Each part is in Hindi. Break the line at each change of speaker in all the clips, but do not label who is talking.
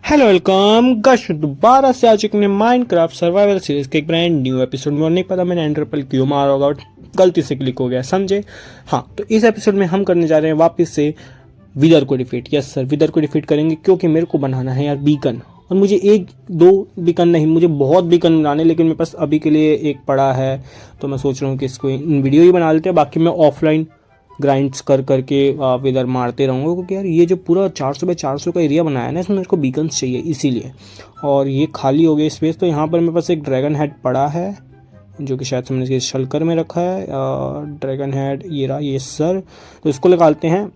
हेलो वेलकम गाइस, दोबारा से आ चुके हैं माइनक्राफ्ट सर्वाइवल सीरीज के एक ब्रांड न्यू एपिसोड में। और नहीं पता मैंने एंटर पर क्यों मारा होगा, गलती से क्लिक हो गया समझे। हाँ, तो इस एपिसोड में हम करने जा रहे हैं वापस से विदर को डिफीट। यस सर, विदर को डिफीट करेंगे क्योंकि मेरे को बनाना है यार बीकन। और मुझे एक दो बीकन नहीं, मुझे बहुत बीकन बनाने, लेकिन मेरे पास अभी के लिए एक पड़ा है। तो मैं सोच रहा हूँ कि इसको वीडियो ही बना लेते हैं, बाकी मैं ऑफलाइन ग्राइंड्स कर करके इधर मारते रहूँगा। क्योंकि यार ये जो पूरा 400 बाई 400 का एरिया बनाया है ना, इसमें मेरे को बीकन्स चाहिए इसीलिए। और ये खाली हो गया स्पेस, तो यहाँ पर मेरे पास एक ड्रैगन हेड पड़ा है जो कि शायद से मैंने इसके शल्कर में रखा है। ड्रैगन हेड ये रहा, ये सर, तो इसको निकालते हैं।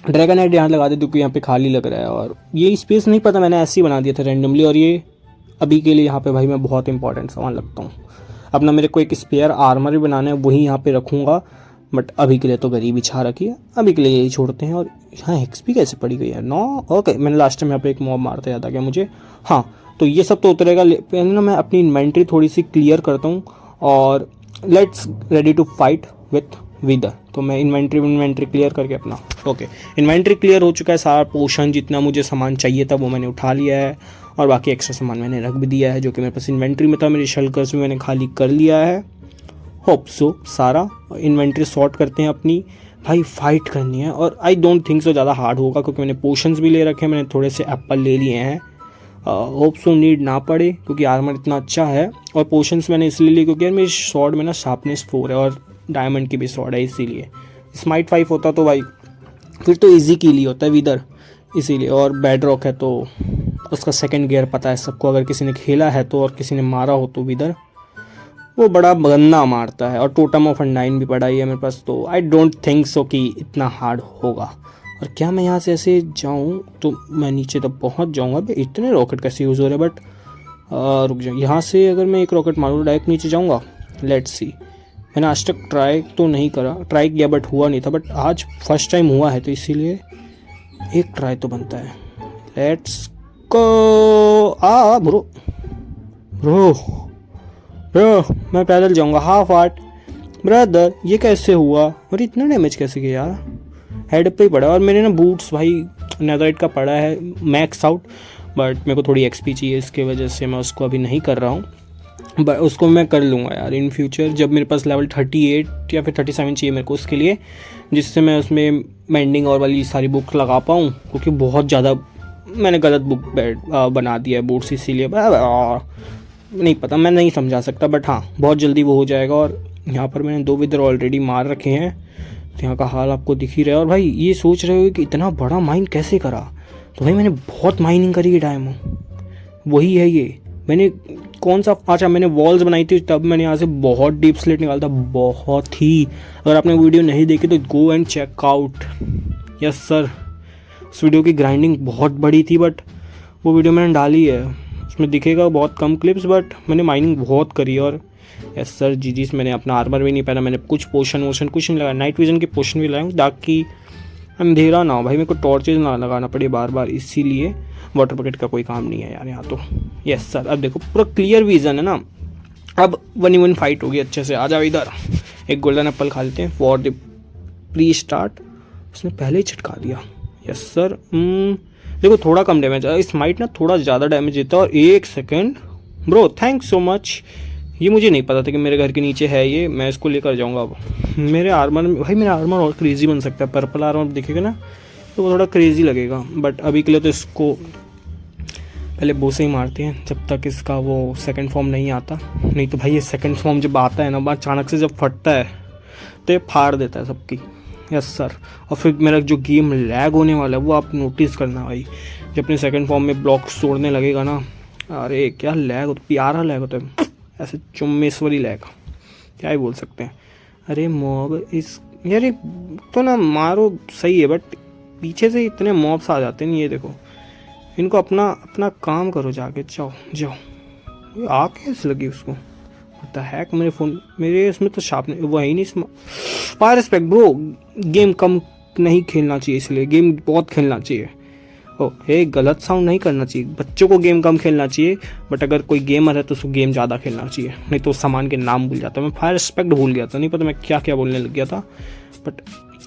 ड्रैगन हेड यहाँ लगा दे क्योंकि यहाँ पे खाली लग रहा है। और ये स्पेस नहीं पता, मैंने ऐसे ही बना दिया था रैंडमली। और ये अभी के लिए यहाँ पे भाई मैं बहुत इंपॉर्टेंट सामान लगता हूँ। अपना मेरे को एक स्पेयर आर्मर भी बनाना है, वही यहाँ पे रखूँगा। बट अभी के लिए तो गरीबी छा रखी है, अभी के लिए यही छोड़ते हैं। और हाँ, एक्सपी कैसे पड़ी गई है 9। ओके, मैंने लास्ट टाइम यहाँ पे एक मॉब मारते याद आ गया मुझे। हाँ, तो ये सब तो उतरेगा। पहले ना मैं अपनी इन्वेंट्री थोड़ी सी क्लियर करता हूँ और let's ready to fight with Wither. तो मैं इन्वेंट्री क्लियर करके अपना इन्वेंट्री क्लियर हो चुका है। सारा पोशन जितना मुझे सामान चाहिए था वो मैंने उठा लिया है। और बाकी एक्स्ट्रा सामान मैंने रख भी दिया है जो कि मेरे पास इन्वेंट्री में था। मेरे शल्कर्स भी मैंने खाली कर लिया है। होप सो सारा इन्वेंट्री सॉर्ट करते हैं अपनी। भाई फाइट करनी है और आई डोंट थिंक सो ज़्यादा हार्ड होगा क्योंकि मैंने पोशंस भी ले रखे हैं, मैंने थोड़े से एप्पल ले लिए हैं। होप सो नीड ना पड़े क्योंकि आर्मर इतना अच्छा है। और पोशंस मैंने इसलिए लिए क्योंकि यार मेरी शॉर्ट में ना शार्पनेस 4 है और डायमंड की भी शॉर्ट है, इसीलिए। स्माइट 5 होता तो भाई फिर तो ईजी की लिए होता है विदर, इसीलिए। और बेड रॉक है तो उसका सेकेंड गियर पता है सबको, अगर किसी ने खेला है तो और किसी ने मारा हो तो विदर वो बड़ा गंदा मारता है। और टोटम ऑफ अनडाइन भी पड़ा ही है मेरे पास, तो आई डोंट थिंक सो कि इतना हार्ड होगा। और क्या मैं यहाँ से ऐसे जाऊँ तो मैं नीचे तक पहुँच जाऊँगा। भाई इतने रॉकेट कैसे यूज़ हो रहे हैं, बट रुक जाओ, यहाँ से अगर मैं एक रॉकेट मारूँ डायरेक्ट नीचे जाऊँगा। लेट्स सी, मैंने आज तक ट्राई तो नहीं करा, ट्राई किया बट हुआ नहीं था। बट आज फर्स्ट टाइम हुआ है तो इसीलिए एक ट्राई तो बनता है। Let's go. Bro bro bro, मैं पैदल जाऊंगा हाफ आर्ट। ब्रदर ये कैसे हुआ और इतना डैमेज कैसे किया यार? हेड पे ही पड़ा। और मेरे ना बूट्स भाई नेदराइट का पड़ा है मैक्स आउट, बट मेरे को थोड़ी एक्सपी चाहिए, इसके वजह से मैं उसको अभी नहीं कर रहा हूँ। बट उसको मैं कर लूँगा यार इन फ्यूचर, जब मेरे पास लेवल 38 या फिर 37 चाहिए मेरे को उसके लिए, जिससे मैं उसमें मेंडिंग और वाली सारी बुक लगा पाऊँ। क्योंकि बहुत ज़्यादा मैंने गलत बुक बना दिया है बूट्स, इसीलिए नहीं पता, मैं नहीं समझा सकता। बट हाँ, बहुत जल्दी वो हो जाएगा। और यहाँ पर मैंने 2 विदर ऑलरेडी मार रखे हैं, तो यहाँ का हाल आपको दिख ही रहा है। और भाई ये सोच रहे हो कि इतना बड़ा माइन कैसे करा, तो भाई मैंने बहुत माइनिंग करी है डायमंड, वही है ये। मैंने कौन सा, अच्छा मैंने वॉल्स बनाई थी तब मैंने यहाँ से बहुत डीप स्लेट निकाला था, बहुत ही। अगर आपने वीडियो नहीं देखी तो go and check out. Yes sir, उस वीडियो की ग्राइंडिंग बहुत बड़ी थी, बट वो वीडियो मैंने डाली है, उसमें दिखेगा बहुत कम क्लिप्स, बट मैंने माइनिंग बहुत करी। और यस सर जी मैंने अपना आर्मर भी नहीं पहना, मैंने कुछ पोशन वोशन कुछ नहीं लगाया। नाइट विजन के पोशन भी लगाऊँ ताकि अंधेरा ना हो भाई, मेरे को टॉर्चेज ना लगाना पड़े बार बार, इसीलिए। वाटर बकेट का कोई काम नहीं है यार यहाँ तो। यस सर, अब देखो पूरा क्लियर विजन है ना। अब 1v1 फाइट होगी अच्छे से। आ जाओ इधर, एक गोल्डन एप्पल खा लेते हैं फॉर द प्री स्टार्ट। उसने पहले ही छिटका दिया। यस सर, देखो थोड़ा कम डैमेज है, स्माइट ना थोड़ा ज़्यादा डैमेज देता है। और 1 second bro, thanks so much. ये मुझे नहीं पता था कि मेरे घर के नीचे है ये, मैं इसको लेकर जाऊंगा अब। मेरे आर्मर में भाई, मेरा आर्मर और क्रेजी बन सकता है। पर्पल आर्मर दिखेगा ना तो वो थोड़ा क्रेजी लगेगा, बट अभी के लिए तो इसको पहले बो से ही मारते हैं जब तक इसका वो सेकंड फॉर्म नहीं आता। नहीं तो भाई ये सेकंड फॉर्म जब आता है ना, अचानक से जब फटता है तो ये फाड़ देता है सबकी। यस सर, और फिर मेरा जो गेम लैग होने वाला है वो आप नोटिस करना भाई। जब अपने सेकंड फॉर्म में ब्लॉक्स तोड़ने लगेगा ना, अरे क्या लैग होता, प्यारा लैग होता है, ऐसे चुम्मेश्वरी लैग, क्या ही बोल सकते हैं। अरे मॉब इस यार ये तो ना मारो सही है, बट पीछे से इतने मॉब्स आ जाते हैं। ये देखो, इनको अपना अपना काम करो जाके, जाओ जाओ। ये आग कैसे लगी उसको, पता है कि मेरे फ़ोन मेरे इसमें तो शार्प नहीं, वो है ही नहीं। पावर रिस्पेक्ट ब्रो, गेम कम नहीं खेलना चाहिए, इसलिए गेम बहुत खेलना चाहिए। गलत साउंड नहीं करना चाहिए, बच्चों को गेम कम खेलना चाहिए, बट अगर कोई गेमर है तो उसको गेम ज़्यादा खेलना चाहिए, नहीं तो सामान के नाम भूल जाता है। मैं फायर रिस्पेक्ट भूल गया था, नहीं पता मैं क्या क्या बोलने लग गया था, बट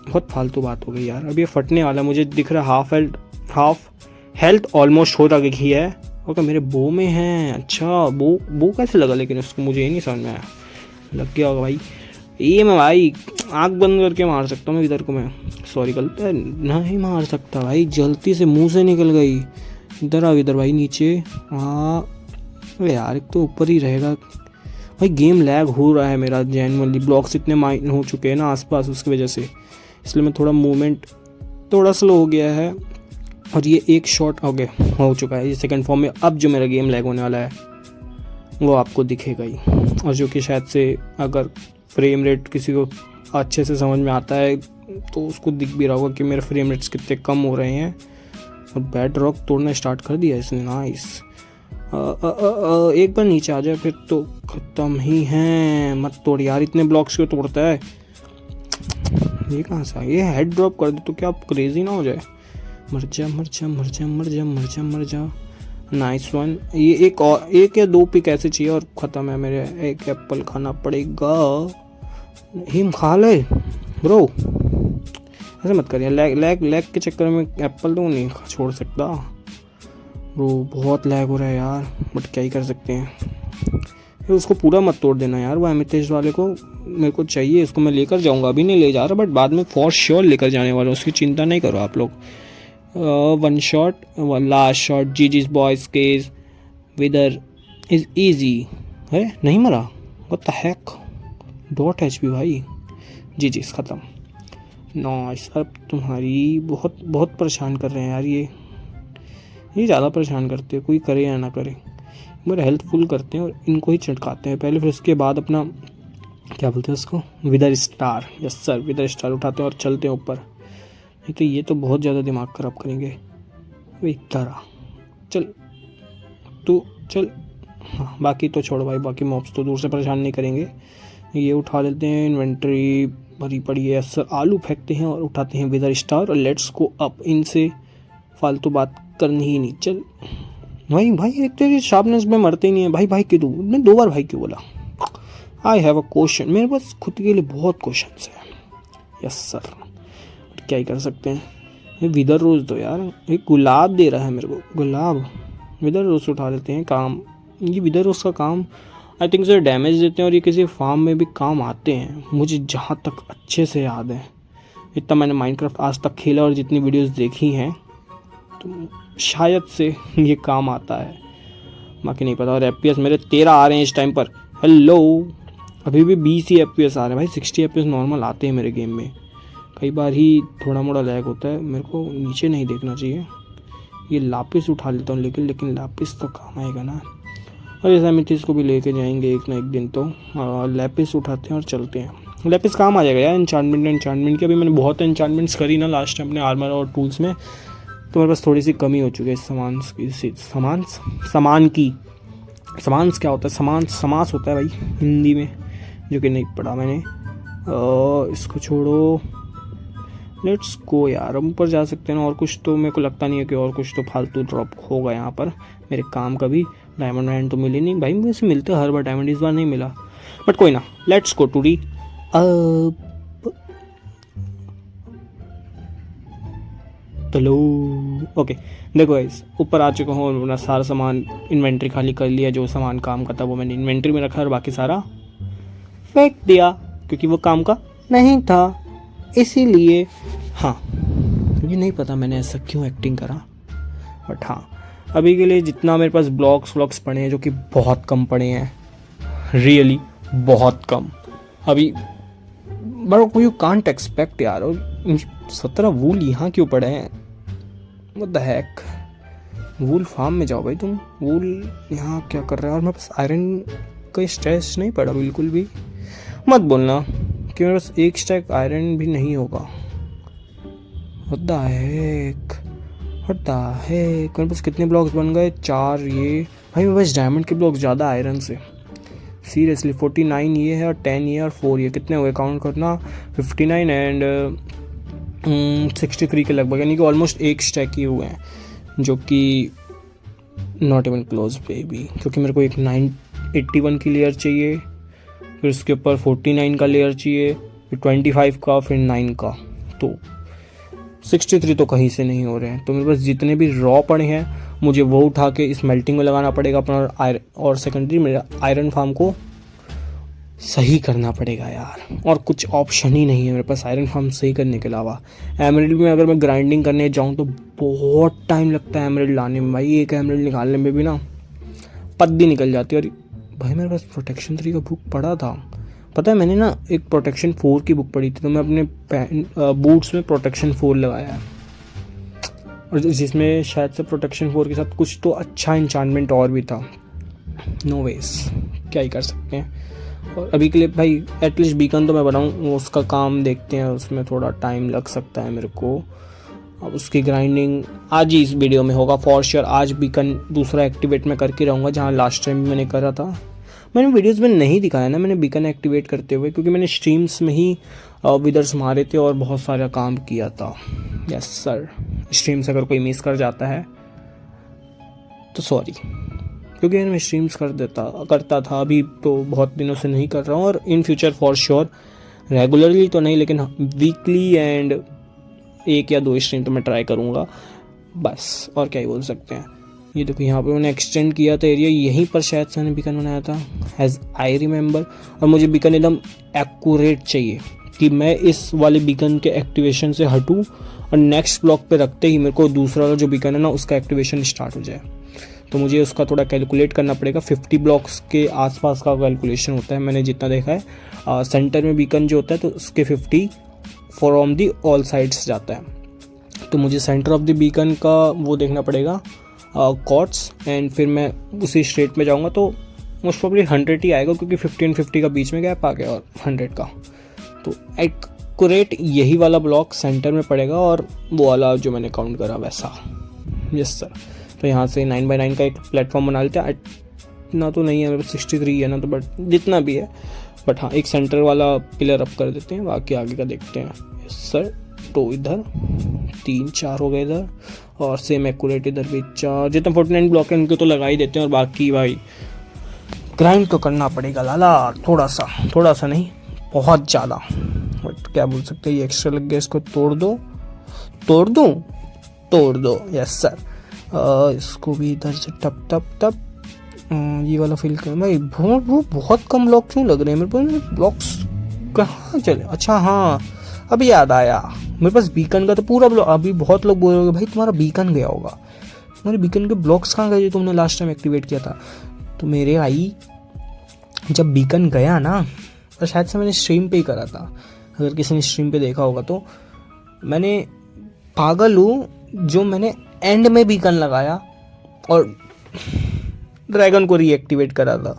बहुत फालतू बात हो गई यार। अब ये फटने वाला मुझे दिख रहा है, हाफ हेल्थ ऑलमोस्ट हो रखी है। ओके मेरे बो में है। अच्छा बो कैसे लगा, लेकिन उसको मुझे ये नहीं समझ में आया। लग गया होगा भाई। ये मैं भाई आँख बंद करके मार सकता हूँ मैं इधर को। मैं सॉरी गलत है, नहीं मार सकता भाई, जल्दी से मुंह से निकल गई। इधर आओ इधर भाई नीचे। हाँ अरे यार एक तो ऊपर ही रहेगा भाई। गेम लैग हो रहा है मेरा जेन्युइनली। ब्लॉक्स इतने माइन हो चुके हैं ना आसपास उसकी वजह से, इसलिए मैं थोड़ा मूवमेंट थोड़ा स्लो हो गया है। और ये एक शॉट हो गया हो चुका है ये सेकंड फॉर्म में। अब जो मेरा गेम लैग होने वाला है वो आपको दिखेगा ही, और जो कि शायद से अगर फ्रेम रेट किसी को अच्छे से समझ में आता है तो उसको दिख भी रहा होगा कि मेरे फ्रेम रेट्स कितने कम हो रहे हैं। और बेड रॉक तोड़ना स्टार्ट कर दिया इसने, नाइस। एक बार नीचे आ जाए फिर तो ख़त्म ही है। मत तोड़ यार, इतने ब्लॉक्स क्यों तोड़ता है। ये कहाँ से ये हेड ड्रॉप कर दे तो क्या आप क्रेजी ना हो जाए। मर जा मर जा मर जा मर जा मर जा मर जा। Nice one. ये एक या दो पिक ऐसे चाहिए और ख़त्म है मेरे। एक एप्पल खाना पड़ेगा। हिम खा ले ब्रो, ऐसे मत करिए। लैग के चक्कर में एप्पल तो नहीं छोड़ सकता ब्रो। बहुत लैग हो रहा है यार, बट क्या ही कर सकते हैं। फिर उसको पूरा मत तोड़ देना यार, वो एमेथिस्ट वाले को मेरे को चाहिए। इसको मैं लेकर जाऊंगा, अभी नहीं ले जा रहा बट बाद में फॉर श्योर लेकर जाने वाला हूँ, उसकी चिंता नहीं करो आप लोग। One shot one last shot. GG's boys case Wither is easy है। नहीं मरा, what the heck. Dot HP भाई। जीजी's ख़त्म। नाइस। अब तुम्हारी बहुत बहुत परेशान कर रहे हैं यार ये ज़्यादा परेशान करते हैं, कोई करे या ना करे। मेरा हेल्थ फुल करते हैं और इनको ही चटकाते हैं पहले, फिर उसके बाद अपना क्या बोलते हैं उसको, विदर स्टार। यस सर, विदर स्टार उठाते हैं और चलते हैं ऊपर। नहीं तो ये तो बहुत ज़्यादा दिमाग ख़राब करेंगे। वे तारा चल तू चल। हाँ बाकी तो छोड़ो भाई, बाकी मॉब्स तो दूर से परेशान नहीं करेंगे। ये उठा लेते हैं, इन्वेंट्री भरी पड़ी है। सर आलू फेंकते हैं और उठाते हैं विदर स्टार और लेट्स गो अप। इनसे फालतू बात करनी ही नहीं। चल भाई एक तो शार्पनेस में मरते ही नहीं है भाई। भाई क्यों दूँ मैं 2 बार भाई क्यों बोला। आई हैव अ क्वेश्चन, मेरे पास खुद के लिए बहुत क्वेश्चन है। यस सर, क्या ही कर सकते हैं। ये विदर रोज़ दो यार, एक गुलाब दे रहा है मेरे को, गुलाब। विदर रोज़ उठा लेते हैं। काम ये विदर रोज़ का काम आई थिंक सर डैमेज देते हैं और ये किसी फार्म में भी काम आते हैं, मुझे जहाँ तक अच्छे से याद है। इतना मैंने माइनक्राफ्ट आज तक खेला और जितनी वीडियोस देखी हैं तो शायद से ये काम आता है, बाकी नहीं पता। और FPS मेरे 13 आ रहे हैं इस टाइम पर। हेलो, अभी भी 20 ही FPS आ रहे हैं भाई। 60 FPS नॉर्मल आते हैं मेरे गेम में। कई बार ही थोड़ा मोड़ा लैग होता है, मेरे को नीचे नहीं देखना चाहिए। ये लापिस उठा लेता हूँ लेकिन लापिस तो काम आएगा ना। और इस एमेथिस्ट को भी लेके जाएंगे एक ना एक दिन तो। लैपिस उठाते हैं और चलते हैं। लैपिस काम आ जाएगा यार एन्चांटमेंट की। अभी मैंने बहुत एन्चांटमेंट्स करी ना लास्ट टाइम अपने आर्मर और टूल्स में, तो मेरे पास थोड़ी सी कमी हो चुकी है सामान की। समांस क्या होता है? समास होता है भाई हिंदी में, जो कि नहीं पढ़ा मैंने। इसको छोड़ो, लेट्स गो यार। हम ऊपर जा सकते हैं ना। और कुछ तो मेरे को लगता नहीं है कि और कुछ तो फालतू ड्रॉप होगा यहाँ पर मेरे काम का भी। डायमंड वायमंड तो मिले नहीं भाई, मुझे मिलते हर बार डायमंड, इस बार नहीं मिला बट कोई ना। लेट्स गो टू री चलो। ओके देखो गाइस, ऊपर आ चुका हूँ। अपना सारा सामान इन्वेंट्री खाली कर लिया। जो सामान काम का था वो मैंने इन्वेंट्री में रखा और बाकी सारा फेंक दिया क्योंकि वो काम का नहीं था, इसीलिए। हाँ मुझे नहीं पता मैंने ऐसा क्यों एक्टिंग करा, बट हाँ अभी के लिए जितना मेरे पास ब्लॉक्स पड़े हैं, जो कि बहुत कम पड़े हैं, रियली बहुत कम अभी। बट यू कांट एक्सपेक्ट यार। और 17 वूल यहाँ क्यों पड़े हैं? What the heck. Wool farm में जाओ भाई तुम। वूल यहाँ क्या कर रहा है? और मेरे पास आयरन का स्ट्रेस नहीं पड़ा बिल्कुल भी। मत बोलना कि मेरे पास एक स्टैक आयरन भी नहीं होगा। व्हाट द हेक। मेरे पास कितने ब्लॉक्स बन गए? 4। ये भाई मेरे पास डायमंड के ब्लॉक्स ज़्यादा आयरन से, सीरियसली। 49 ये है और 10 ये और 4 ये। कितने हुए काउंट करना? 59 एंड 63 के लगभग, यानी कि ऑलमोस्ट एक स्टैक ही हुए हैं, जो कि नॉट इवन क्लोज बेबी। क्योंकि मेरे को एक 981 की लेयर चाहिए, फिर उसके ऊपर 49 का लेयर चाहिए, फिर 25 का, फिर 9 का। तो 63 तो कहीं से नहीं हो रहे हैं। तो मेरे पास जितने भी रॉ पड़े हैं मुझे वो उठा के इस मेल्टिंग में लगाना पड़ेगा अपना, और सेकेंडरी मेरा आयरन फार्म को सही करना पड़ेगा यार, और कुछ ऑप्शन ही नहीं है मेरे पास आयरन फार्म सही करने के अलावा। एमराल्ड में अगर मैं ग्राइंडिंग करने जाऊँ तो बहुत टाइम लगता है एमराल्ड लाने में भाई, एक एमराल्ड निकालने में भी ना पद्दी निकल जाती है। और भाई मेरे पास प्रोटेक्शन 3 का बुक पड़ा था, पता है मैंने ना एक प्रोटेक्शन 4 की बुक पढ़ी थी, तो मैं अपने बूट्स में प्रोटेक्शन 4 लगाया है, और जिसमें शायद से प्रोटेक्शन 4 के साथ कुछ तो अच्छा इंचार्टमेंट और भी था। नो वेज, क्या ही कर सकते हैं। और अभी के लिए भाई एटलीस्ट बीकन तो मैं बनाऊँ, उसका काम देखते हैं, उसमें थोड़ा टाइम लग सकता है मेरे को। अब उसकी ग्राइंडिंग आज ही इस वीडियो में होगा फॉर श्योर। आज बीकन दूसरा एक्टिवेट मैं करके रहूँगा, जहाँ लास्ट टाइम मैंने करा था। मैंने वीडियोस में नहीं दिखाया ना मैंने बीकन एक्टिवेट करते हुए, क्योंकि मैंने स्ट्रीम्स में ही विदर्स मारे थे और बहुत सारा काम किया था। यस सर, स्ट्रीम्स अगर कोई मिस कर जाता है तो सॉरी, क्योंकि मैं स्ट्रीम्स करता था, अभी तो बहुत दिनों से नहीं कर रहा हूँ, और in future for sure regularly तो नहीं, लेकिन वीकली एंड 1 या 2 स्ट्रीम तो मैं ट्राई करूँगा बस। और क्या ही बोल सकते हैं। ये देखो यहाँ पे मैंने एक्सटेंड किया था एरिया, यहीं पर शायद से मैंने बीकन बनाया था एज आई रिमेंबर। और मुझे बीकन एकदम एक्यूरेट चाहिए कि मैं इस वाले बीकन के एक्टिवेशन से हटूँ और नेक्स्ट ब्लॉक पे रखते ही मेरे को दूसरा जो बीकन है ना उसका एक्टिवेशन स्टार्ट हो जाए। तो मुझे उसका थोड़ा कैलकुलेट करना पड़ेगा। 50 ब्लॉक्स के आसपास का कैलकुलेशन होता है मैंने जितना देखा है। सेंटर में बीकन जो होता है तो उसके 50 फ्रॉम दी ऑल साइड्स जाता है। तो मुझे सेंटर ऑफ द बीकन का वो देखना पड़ेगा कॉर्ड्स, एंड फिर मैं उसी स्ट्रेट में जाऊंगा तो मोस्ट प्रोबेबली 100 ही आएगा, क्योंकि 50 और 50 का बीच में गैप आ गया और 100 का। तो एक्यूरेट यही वाला ब्लॉक सेंटर में पड़ेगा, और वो वाला जो मैंने काउंट करा वैसा। Yes sir. तो यहाँ से 9x9 का एक प्लेटफॉर्म बना लेते हैं। इतना तो नहीं है मेरे पास, 63 है ना, तो बट जितना भी है, बट हाँ एक सेंटर वाला पिलर अप कर देते हैं, बाकी आगे का देखते हैं। Yes sir. तो इधर 3-4 हो गए इधर, और सेम एक्यूरेट इधर भी 4। जितना 49 ब्लॉक है उनके तो लगा ही देते हैं, और बाकी भाई ग्राइंड तो करना पड़ेगा लाला, थोड़ा सा नहीं बहुत ज़्यादा। बट क्या बोल सकते हैं, ये एक्स्ट्रा लग गया, इसको तोड़ दो। Yes sir. इसको भी इधर से टप ये वाला फिल कर भाई। वो बहुत कम ब्लॉक क्यों लग रहे हैं मेरे पास, ब्लॉक्स कहाँ चले। अच्छा हाँ, अभी याद आया, मेरे पास बीकन का तो पूरा ब्लॉक। अभी बहुत लोग बोल रहे होंगे भाई तुम्हारा बीकन गया होगा, तुम्हारे बीकन के ब्लॉक्स कहाँ गए जो तुमने लास्ट टाइम एक्टिवेट किया था। तो मेरे भाई जब बीकन गया ना, और शायद से मैंने स्ट्रीम पे ही करा था, अगर किसी ने स्ट्रीम पे देखा होगा तो, मैंने पागल हूँ जो मैंने एंड में बीकन लगाया और ड्रैगन को रीएक्टिवेट करा था।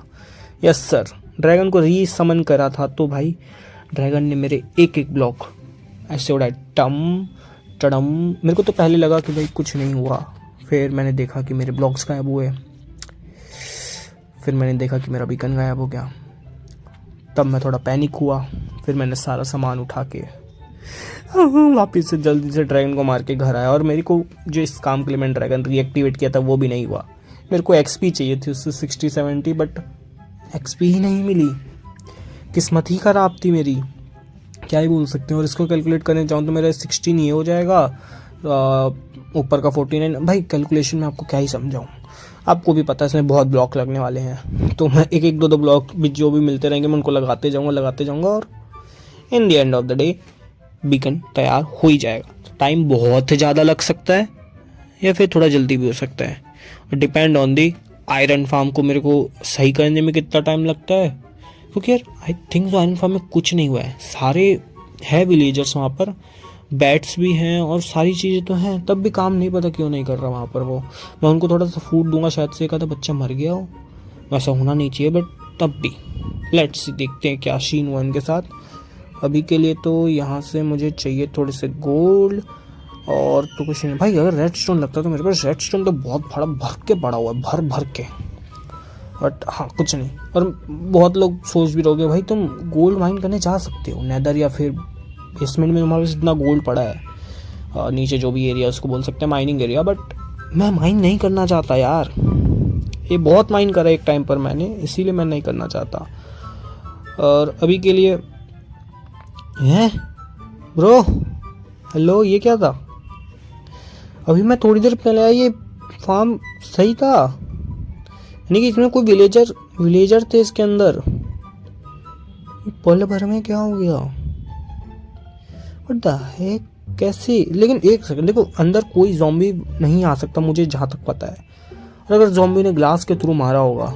यस सर, ड्रैगन को री समन करा था, तो भाई ड्रैगन ने मेरे एक ब्लॉक ऐसे उड़ाए टडम। मेरे को तो पहले लगा कि भाई कुछ नहीं हुआ, फिर मैंने देखा कि मेरे ब्लॉक्स गायब हुए, फिर मैंने देखा कि मेरा बीकन गायब हो गया। तब मैं थोड़ा पैनिक हुआ, फिर मैंने सारा सामान उठा के वापिस से जल्दी से ड्रैगन को मार के घर आया। और मेरे को जो इस काम के लिए मैंने ड्रैगन रीएक्टिवेट किया था वो भी नहीं हुआ। मेरे को एक्सपी चाहिए थी उससे 60-70, बट एक्सपी ही नहीं मिली। किस्मत ही खराब थी मेरी, क्या ही बोल सकते हैं। और इसको कैलकुलेट करने जाऊँ तो मेरा 16 ये हो जाएगा, ऊपर का 49। भाई कैलकुलेशन में आपको क्या ही समझाऊँ, आपको भी पता है इसमें बहुत ब्लॉक लगने वाले हैं। तो मैं एक 2 ब्लॉक भी जो भी मिलते रहेंगे मैं उनको लगाते जाऊँगा और in the end of the day beacon तैयार हो ही जाएगा। टाइम बहुत ज़्यादा लग सकता है या फिर थोड़ा जल्दी भी हो सकता है, depend on the iron farm को मेरे को सही करने में कितना टाइम लगता है। क्योंकि यार आई थिंक तो आयरन फार्म में कुछ नहीं हुआ है, सारे है विलेजर्स वहाँ पर, बैट्स भी हैं और सारी चीज़ें तो हैं, तब भी काम नहीं पता क्यों नहीं कर रहा वहाँ पर। वो मैं उनको थोड़ा सा फूड दूंगा, शायद से एक आधा बच्चा मर गया हो, वैसा होना नहीं चाहिए, बट तब भी लेट्स देखते हैं क्या सीन हुआ इनके साथ। अभी के लिए तो यहाँ से मुझे चाहिए थोड़े से गोल्ड और तो कुछ नहीं भाई। अगर रेड स्टोन लगता तो मेरे पास रेड स्टोन तो बहुत बड़ा भर के पड़ा हुआ है, भर के, बट हाँ कुछ नहीं। और बहुत लोग सोच भी रहोगे भाई तुम गोल्ड माइन करने जा सकते हो नेदर या फिर बेसमेंट में, तुम्हारे पास इतना गोल्ड पड़ा है नीचे जो भी एरिया उसको बोल सकते हैं माइनिंग एरिया, बट मैं माइन नहीं करना चाहता यार। ये बहुत माइन करा एक टाइम पर मैंने, इसीलिए मैं नहीं करना चाहता। और अभी के लिए हैं ब्रो, हेलो, ये क्या था? अभी मैं थोड़ी देर पहले आया, ये फार्म सही था, यानी कि इसमें कोई विलेजर थे इसके अंदर। पल भर में क्या हो गया? व्हाट द हेक, कैसे? लेकिन एक सेकंड, देखो अंदर कोई ज़ॉम्बी नहीं आ सकता मुझे जहाँ तक पता है। और अगर ज़ॉम्बी ने ग्लास के थ्रू मारा होगा,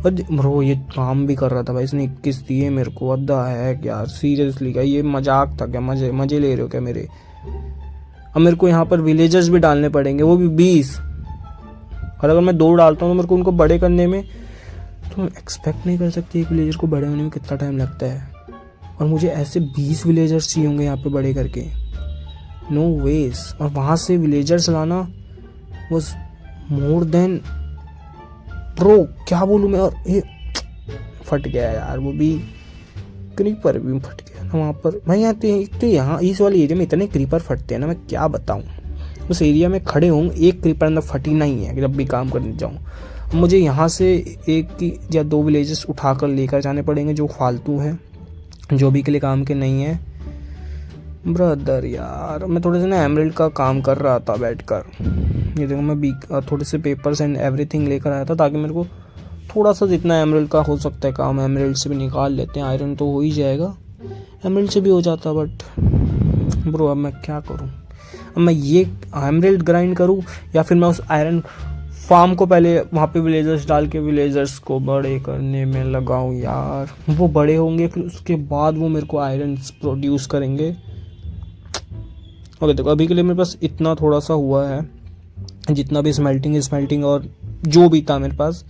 ब्रो ये काम भी कर रहा था भाई, इसने 21 दिए मेरे को। व्हाट द हेक यार, सीरियसली क्या ये मजाक था क्या? मजे ले रहे हो क्या मेरे? अब मेरे को यहाँ पर विलेजर्स भी डालने पड़ेंगे, वो भी 20। और अगर मैं 2 डालता हूँ तो मेरे को उनको बड़े करने में, तो एक्सपेक्ट नहीं कर सकती एक विलेजर को बड़े होने में कितना टाइम लगता है। और मुझे ऐसे 20 विलेजर्स चाहिए होंगे यहाँ पे बड़े करके, नो वेज। और वहाँ से विलेजर्स लाना वॉज मोर देन, प्रो क्या बोलूँ मैं। और ये फट गया यार, वो भी क्रीपर भी फट गया ना वहाँ पर भाई। यहाँ इस वाले एरिया में इतने क्रीपर फटते हैं ना, मैं क्या बताऊँ। उस एरिया में खड़े हूँ, एक क्रीपर अंदर फटी नहीं है जब भी काम करने जाऊँ। मुझे यहाँ से 1 या 2 विलेजेस उठाकर लेकर जाने पड़ेंगे जो फालतू हैं, जो भी के लिए काम के नहीं है। ब्रदर यार मैं थोड़े से ना एमरल्ड का काम कर रहा था बैठकर। ये देखो मैं थोड़े से पेपर्स एंड एवरीथिंग लेकर आया था, ताकि मेरे को थोड़ा सा जितना एमरल्ड का हो सकता है काम एमरल्ड से भी निकाल लेते हैं। आयरन तो हो ही जाएगा, एमरल्ड से भी हो जाता। बट ब्रो अब मैं क्या करूँ? अब मैं ये एमरल्ड ग्राइंड करूँ या फिर मैं उस आयरन फार्म को पहले वहाँ पे विलेजर्स डाल के विलेजर्स को बड़े करने में लगाऊं यार? वो बड़े होंगे फिर उसके बाद वो मेरे को आयरन प्रोड्यूस करेंगे। ओके देखो अभी के लिए मेरे पास इतना थोड़ा सा हुआ है, जितना भी स्मेल्टिंग और जो भी था मेरे पास,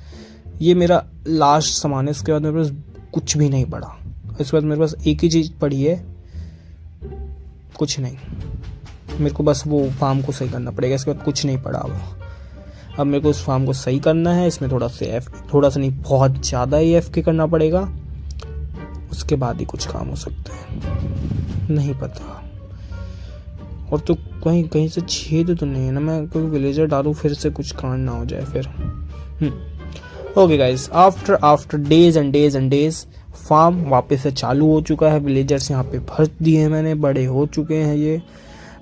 ये मेरा लास्ट सामान है। इसके बाद मेरे पास कुछ भी नहीं पड़ा। इसके बाद मेरे पास एक ही चीज़ पड़ी है, कुछ नहीं। मेरे को बस वो फार्म को सही करना पड़ेगा, इसके बाद कुछ नहीं पड़ा हुआ। अब मेरे को उस फार्म को सही करना है, इसमें थोड़ा सा नहीं बहुत ज़्यादा ही FK करना पड़ेगा, उसके बाद ही कुछ काम हो सकता है, नहीं पता। और तो कहीं से छेद तो नहीं है ना, मैं कोई विलेजर डालूँ फिर से कुछ कांड ना हो जाए फिर। Okay guys, after days and days farm वापस से चालू हो चुका है। विलेजर्स यहाँ पे भर दिए मैंने, बड़े हो चुके हैं ये।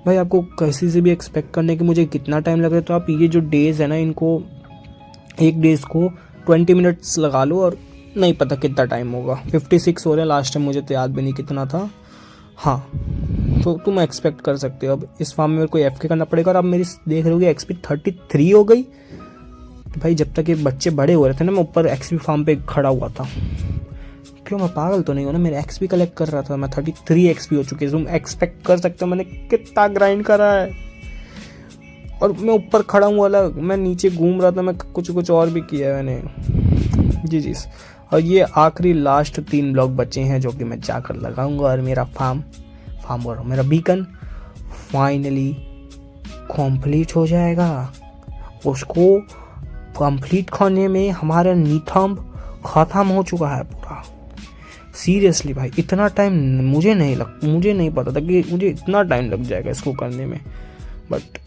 भाई आपको कैसे से भी एक्सपेक्ट करने कि मुझे कितना टाइम लगे, तो आप ये जो डेज है ना, इनको एक डेज को 20 मिनट्स लगा लो और नहीं पता कितना टाइम होगा। 56 हो रहे हैं, लास्ट टाइम मुझे तो याद भी नहीं कितना था। हाँ तो तुम एक्सपेक्ट कर सकते हो। अब इस फार्म में मेरे को FK करना पड़ेगा। और अब मेरी देख रहे हो XP 33 हो गई। भाई जब तक ये बच्चे बड़े हो रहे थे ना, मैं ऊपर XP फार्म पे खड़ा हुआ था। क्यों मैं पागल तो नहीं हूँ ना, मेरे XP कलेक्ट कर रहा था। मैं 33 XP हो चुकी है। तुम एक्सपेक्ट कर सकते हो मैंने कितना ग्राइंड करा है। और मैं ऊपर खड़ा हूँ अलग, मैं नीचे घूम रहा था, मैं कुछ और भी किया है मैंने। जी। और ये आखिरी लास्ट 3 ब्लॉक बचे हैं जो कि मैं जाकर लगाऊंगा, और मेरा फार्म और मेरा बीकन फाइनली कंप्लीट हो जाएगा। उसको कंप्लीट करने में हमारा निथम्ब खत्म हो चुका है पूरा। सीरियसली भाई इतना टाइम मुझे नहीं पता था कि मुझे इतना टाइम लग जाएगा इसको करने में। बट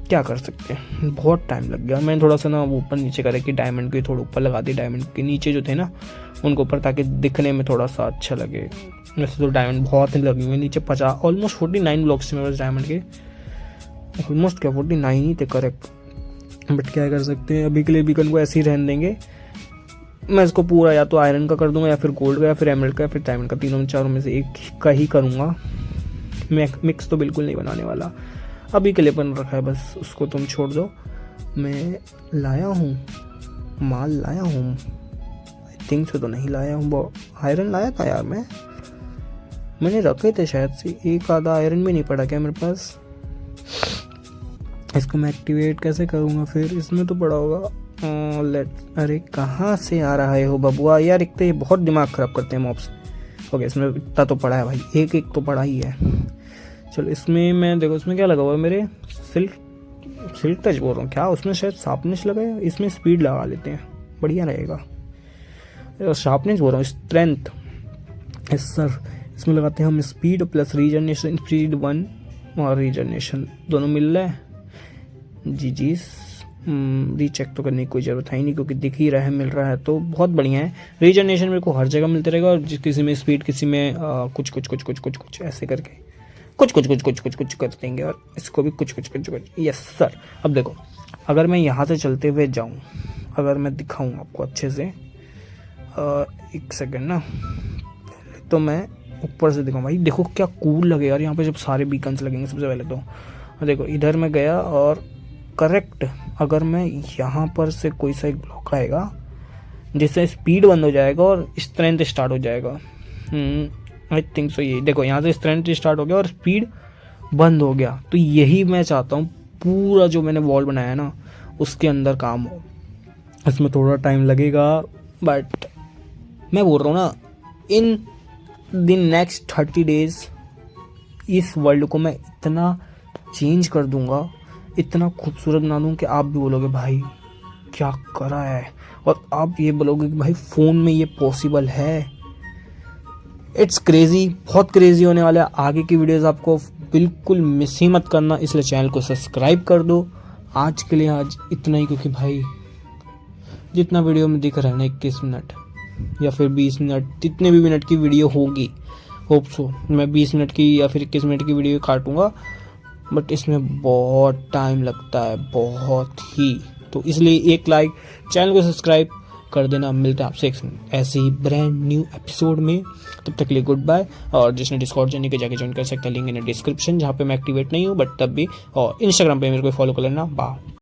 क्या कर सकते हैं, बहुत टाइम लग गया। मैंने थोड़ा सा ना ऊपर नीचे करा कि डायमंड के थोड़ा ऊपर लगा दी, डायमंड के नीचे जो थे ना उनको ऊपर, ताकि दिखने में थोड़ा सा अच्छा लगे। वैसे तो डायमंड बहुत ही लगे हुए नीचे, 50 ऑलमोस्ट 49 ब्लॉक्स थे मेरे पास डायमंड के। ऑलमोस्ट क्या 49 ही थे करेक्ट। बट क्या कर सकते हैं, अभी के लिए बीकन को ऐसे ही रहने देंगे। मैं इसको पूरा या तो आयरन का कर दूंगा, या फिर गोल्ड का, या फिर एमरल्ड का, या फिर डायमंड का। तीनों चारों में से एक का ही करूँगा। मिक्स तो बिल्कुल नहीं बनाने वाला। अभी के लिए बन रखा है बस, उसको तुम छोड़ दो। मैं लाया हूँ माल लाया हूँ, आई थिंक से तो नहीं लाया हूँ। आयरन लाया था यार, मैंने रखे थे शायद से। एक आधा आयरन भी नहीं पड़ा क्या मेरे पास? इसको मैं एक्टिवेट कैसे करूँगा फिर? इसमें तो पड़ा होगा। अरे कहाँ से आ रहा है हो बबुआ यार, एक तो ये बहुत दिमाग ख़राब करते हैं मॉब्स। ओके इसमें इतना तो पड़ा है भाई, एक तो पड़ा ही है। चलो इसमें मैं देखो, इसमें क्या लगा हुआ है मेरे? सिल्क टच बोल रहा हूँ क्या? उसमें शायद शार्पनेस लगा है, इसमें स्पीड लगा लेते हैं, बढ़िया रहेगा। शार्पनेस बोल रहा हूँ, स्ट्रेंथ। यस सर, इसमें लगाते हैं हम स्पीड प्लस रीजनरेशन। स्पीड 1 और रीजनरेशन दोनों मिल रहा है। जी रीचेक तो करने की कोई ज़रूरत है ही नहीं, क्योंकि दिख ही रहा है मिल रहा है तो बहुत बढ़िया है। रीजनरेशन मेरे को हर जगह मिलते रहेगा, और किसी में स्पीड, किसी में कुछ ऐसे करके कुछ कुछ कुछ कुछ कुछ कुछ कर देंगे और इसको भी कुछ कुछ कुछ कुछ। Yes sir. अब देखो, अगर मैं यहाँ से चलते हुए जाऊँ, अगर मैं दिखाऊँ आपको अच्छे से, एक सेकेंड ना, पहले तो मैं ऊपर से दिखाऊँ। भाई देखो क्या कूल लगे यार यहाँ पे जब सारे बीकन्स लगेंगे सबसे पहले तो। देखो इधर मैं गया और करेक्ट, अगर मैं यहाँ पर से कोई सा एक ब्लॉक आएगा जिससे स्पीड बंद हो जाएगा और स्ट्रेंथ स्टार्ट हो जाएगा। I think so. ये देखो यहाँ से स्ट्रेंथ स्टार्ट हो गया और स्पीड बंद हो गया। तो यही मैं चाहता हूँ, पूरा जो मैंने वॉल बनाया है ना उसके अंदर काम हो। इसमें थोड़ा टाइम लगेगा बट मैं बोल रहा हूँ ना, इन द नेक्स्ट 30 डेज इस वर्ल्ड को मैं इतना चेंज कर दूंगा, इतना खूबसूरत बना दूँ कि आप भी बोलोगे भाई क्या करा है, और आप ये बोलोगे कि भाई फ़ोन में ये पॉसिबल है। इट्स क्रेज़ी, बहुत क्रेज़ी होने वाला है। आगे की वीडियोस आपको बिल्कुल मिस ही मत करना, इसलिए चैनल को सब्सक्राइब कर दो। आज के लिए आज इतना ही, क्योंकि भाई जितना वीडियो में दिख रहा है ना 21 मिनट या फिर 20 मिनट, जितने भी मिनट की वीडियो होगी, होप सो मैं 20 मिनट की या फिर 21 मिनट की वीडियो काटूंगा, बट इसमें बहुत टाइम लगता है, बहुत ही। तो इसलिए एक लाइक, चैनल को सब्सक्राइब कर देना। मिलते हैं आपसे एक ऐसे ही ब्रांड न्यू एपिसोड में, तब तक के लिए गुड बाय। और जिसने डिस्कॉर्ड जाने के जाके ज्वाइन कर सकता है, लिंक इन डिस्क्रिप्शन, जहाँ पे मैं एक्टिवेट नहीं हूँ बट तब भी। और इंस्टाग्राम पे मेरे को फॉलो कर लेना। बाय।